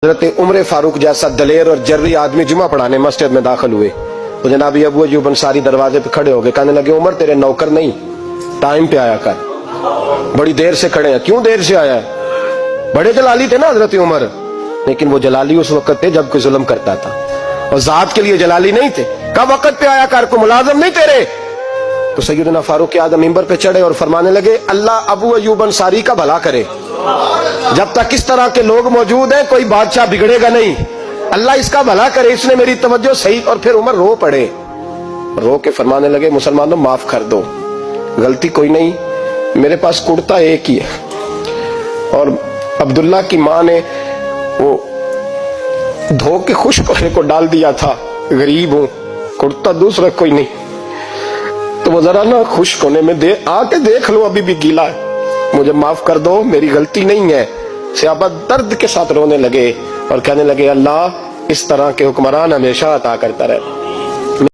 حضرت عمر فاروق جیسا دلیر اور جرری آدمی جمعہ پڑھانے مسجد میں داخل ہوئے تو جناب ابو ایوب انصاری دروازے پہ کھڑے ہو گئے، کہنے لگے عمر تیرے نوکر نہیں، ٹائم پہ آیا کر، بڑی دیر سے کھڑے ہیں، کیوں دیر سے آیا ہے؟ بڑے جلالی تھے نا حضرت عمر، لیکن وہ جلالی اس وقت تھے جب کوئی ظلم کرتا تھا، اور ذات کے لیے جلالی نہیں تھے۔ کب وقت پہ آیا کر، کو ملازم نہیں تیرے؟ تو سیدنا فاروق اعظم ممبر پہ چڑھے اور فرمانے لگے اللہ ابو ایوب انصاری کا بھلا کرے، جب تک اس طرح کے لوگ موجود ہیں کوئی بادشاہ بگڑے گا نہیں، اللہ اس کا بھلا کرے، اس نے میری توجہ صحیح۔ اور پھر عمر رو پڑے، رو کے فرمانے لگے مسلمانوں معاف کر دو، غلطی کوئی نہیں، میرے پاس کرتا ایک ہی ہے، اور عبداللہ کی ماں نے وہ دھو کے خشک ہونے کو ڈال دیا تھا، غریب ہوں، کرتا دوسرا کوئی نہیں، تو وہ ذرا نا خشک ہونے میں آ کے دیکھ لو ابھی بھی گیلا ہے، مجھے معاف کر دو، میری غلطی نہیں ہے۔ صحابہ درد کے ساتھ رونے لگے اور کہنے لگے اللہ اس طرح کے حکمران ہمیشہ عطا کرتا رہے۔